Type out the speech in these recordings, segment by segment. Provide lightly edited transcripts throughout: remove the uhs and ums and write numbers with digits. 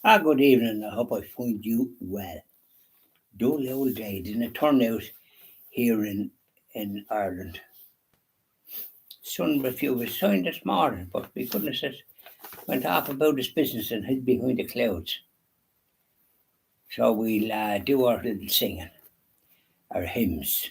Good evening. I hope I find you well. Dull old day, didn't it turn out here in Ireland? Sun review was signed this morning, but my goodness, it went off about his business and hid behind the clouds. So we'll do our little singing, our hymns.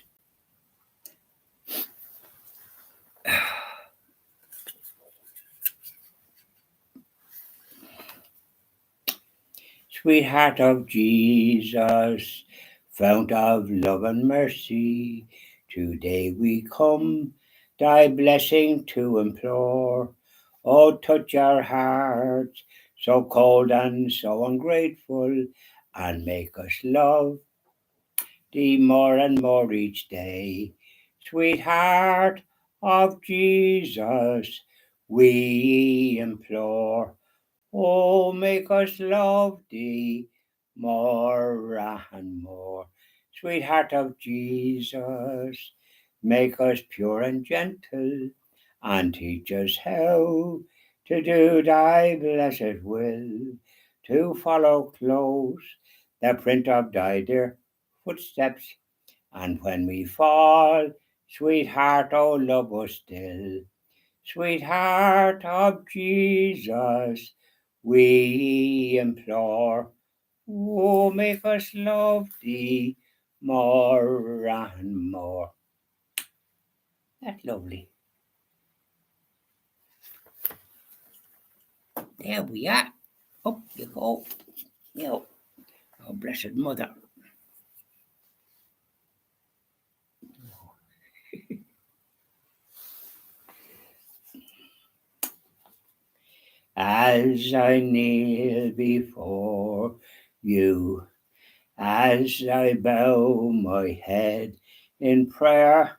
Sweetheart of Jesus, fount of love and mercy, today we come thy blessing to implore. Oh, touch our hearts, so cold and so ungrateful, and make us love thee more and more each day. Sweetheart of Jesus, we implore. Oh, make us love thee more and more. Sweetheart of Jesus, make us pure and gentle, and teach us how to do thy blessed will, to follow close the print of thy dear footsteps, and when we fall, sweetheart, oh, love us still. Sweetheart of Jesus, we implore. Oh, make us love thee more and more. That's lovely. There we are. Up you go. Now, oh, blessed mother. As I kneel before you, as I bow my head in prayer,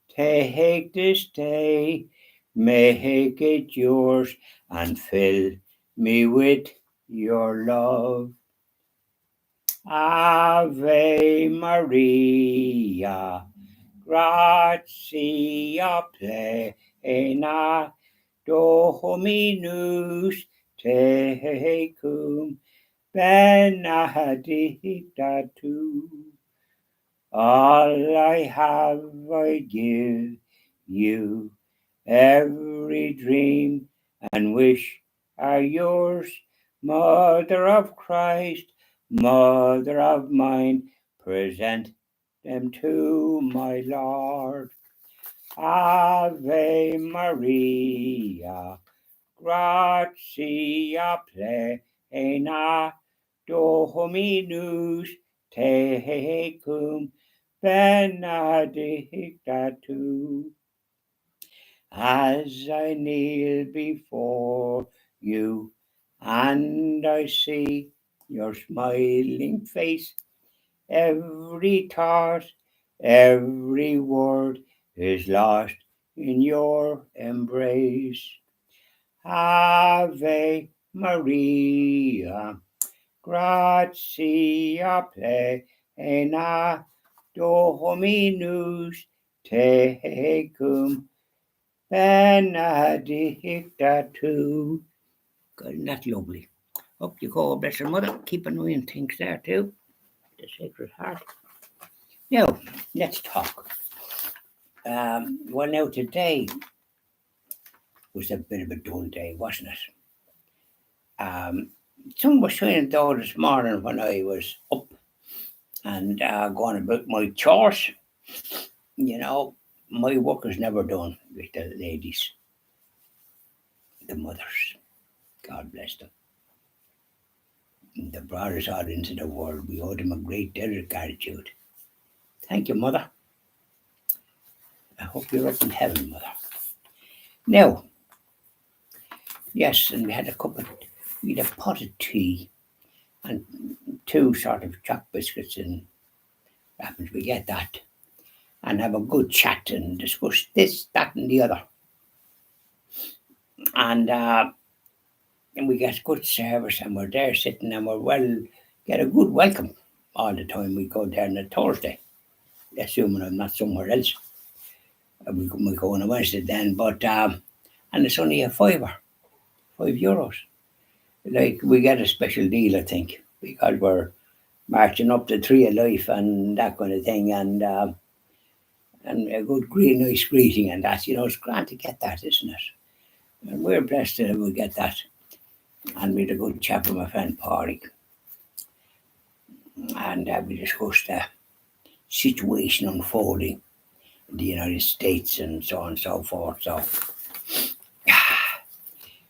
take this day, make it yours, and fill me with your love. Ave Maria, gratia plena, Dominus tecum, benedicta tu. All I have I give you, every dream and wish are yours. Mother of Christ, Mother of mine, present them to my Lord. Ave Maria, gratia plena, Dominus tecum, benedicta tu. As I kneel before you, and I see your smiling face, every thought, every word is lost in your embrace. Ave Maria, gratia plena, Dominus tecum, benedicta tu. Isn't that lovely? Up you go, bless your mother. Keep an eye on things there too. The Sacred Heart. Now, let's talk. Well, now today was a bit of a dull day, wasn't it? Sun was shining though this morning when I was up and going about my chores. You know, my work is never done with the ladies, the mothers. God bless them. They brought us out into the world. We owe them a great debt of gratitude. Thank you, Mother. I hope you're up in heaven, Mother. Now, yes, and we had a pot of tea and two sort of choc biscuits, and happens we get that, and have a good chat and discuss this, that, and the other. And we get good service, and we're there sitting, and get a good welcome all the time. We go there on a Thursday, assuming I'm not somewhere else. We go on a Wednesday then, but and it's only a €5. like we get a special deal, I think, because we're marching up the tree of life and that kind of thing, and a good green nice greeting and that. It's grand to get that, isn't it? And we're blessed that we get that. And we had a good chat with my friend Pádraig, and we discussed the situation unfolding in the United States and so on and so forth. So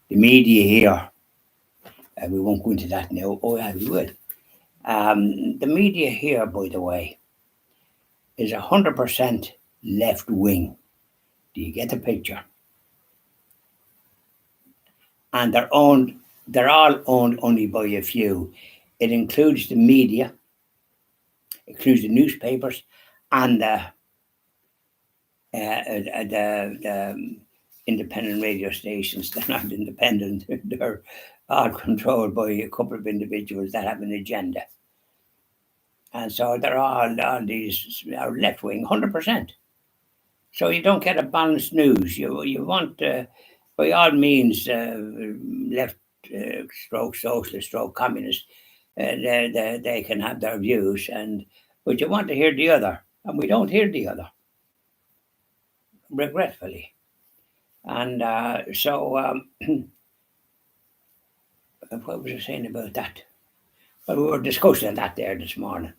the media here, we won't go into that now. Oh yeah, we will. The media here, by the way, is 100% left wing. Do you get the picture? And they're all owned only by a few. It includes the media, includes the newspapers, and the independent radio stations. They're not independent. They're all controlled by a couple of individuals that have an agenda. And so they're all these are left wing, 100%. So you don't get a balanced news. You want, by all means, left stroke socialist, stroke communist. They can have their views, but you want to hear the other, and we don't hear the other, regretfully. And what was I saying about that? Well, we were discussing that there this morning,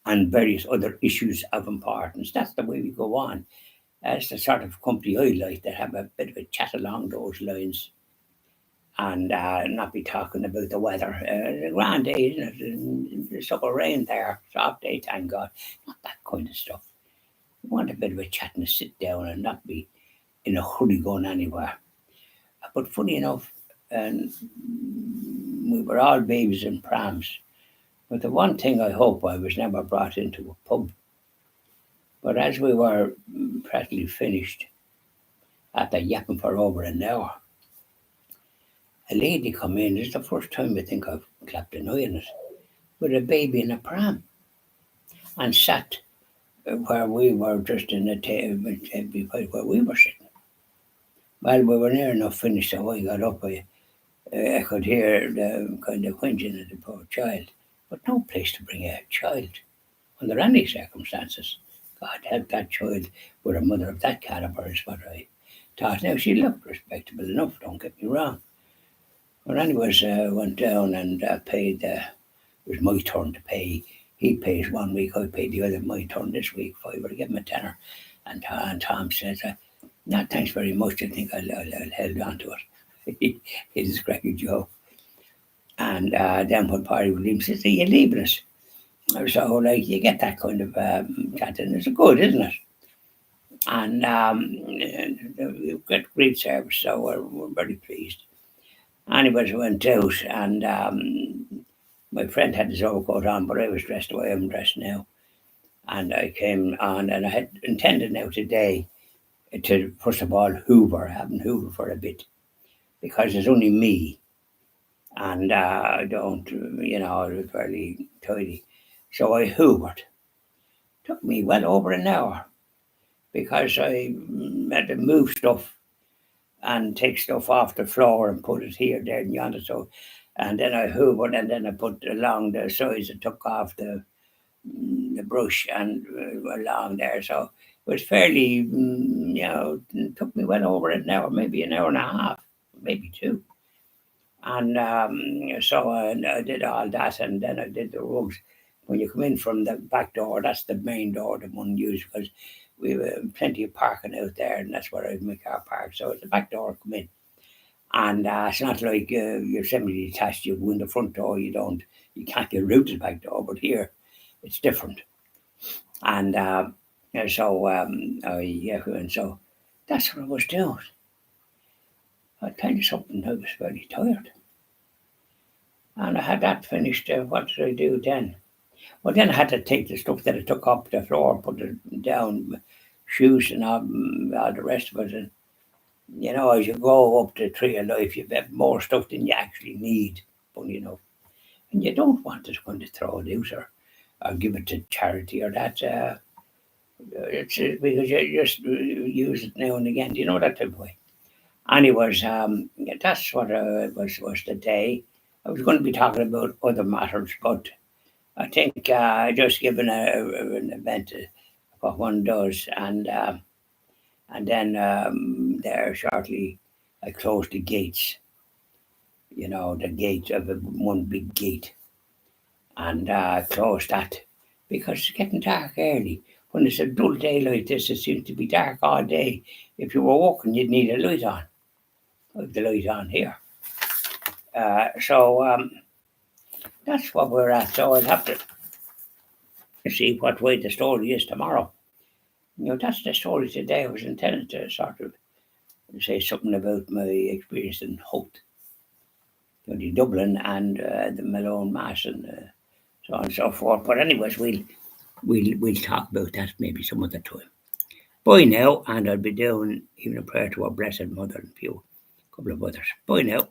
and various other issues of importance. That's the way we go on. That's the sort of company I like, that have a bit of a chat along those lines, and not be talking about the weather. The grand day, isn't it? There's some rain there, soft day, thank God. Not that kind of stuff. We want a bit of a chat and a sit down and not be in a hurry going anywhere. But funny enough, we were all babies in prams. But the one thing I hope, I was never brought into a pub. But as we were practically finished, after yapping for over an hour, a lady come in. It's the first time I think I've clapped an eye on it, with a baby in a pram, and sat where we were, just in the table where we were sitting. Well, we were near enough finished, so I got up. I could hear the kind of whinging of the poor child, but no place to bring a child under any circumstances. God help that child with a mother of that calibre, is what I thought. Now, she looked respectable enough, don't get me wrong. But anyways, went down and paid. It was my turn to pay. He pays 1 week, I paid the other. My turn this week, £5. I give him a tenner. And Tom says, no, thanks very much. I think I'll hold on to it. He's a cracky joke. And then when Parry would leave, he says, are you leaving us? So, like, you get that kind of chatting. It's good, isn't it? And we've got great service, so we're very pleased. Anyways, I went out, and my friend had his overcoat on, but I was dressed the way I'm dressed now. And I came on, and I had intended now today to, first of all, Hoover. I haven't Hoover for a bit, because there's only me, and I don't, it was fairly tidy. So I Hoovered. Took me well over an hour, because I had to move stuff and take stuff off the floor and put it here, there, and yonder. So, and then I hoovered, and then I put along the sides. I took off the brush and along there. So it was fairly, it took me well over an hour, maybe an hour and a half, maybe two. And so I did all that, and then I did the rugs. When you come in from the back door, that's the main door that one used, because we have plenty of parking out there, and that's where I make our park. So it's the back door, come in. And it's not like you're semi-detached, you go in the front door, you can't get route to the back door, but here it's different. And so that's what I was doing. I tell you something, I was very tired. And I had that finished. What did I do then? Well, then I had to take the stuff that I took off the floor, put it down, shoes and all the rest of it. And, as you go up the tree of life, you have more stuff than you actually need. But, and you don't want to kind of throw it out or give it to charity or that. It's because you just use it now and again. Do you know that type of way? Anyways, that's what was the day. I was going to be talking about other matters, but I think just giving an event what one does, and then there shortly I closed the gates. You know, the gate of one big gate, and closed that because it's getting dark early. When it's a dull day like this, it seems to be dark all day. If you were walking, you'd need a light on. I have the light on here. So that's what we're at. So I'll have to see what way the story is tomorrow. You know, that's the story today. I was intended to sort of say something about my experience in Holt, County Dublin, and the Malone Mass, and so on and so forth. But anyways, we'll talk about that maybe some other time. Bye now, and I'll be doing even a prayer to our Blessed Mother and a couple of others. Bye now.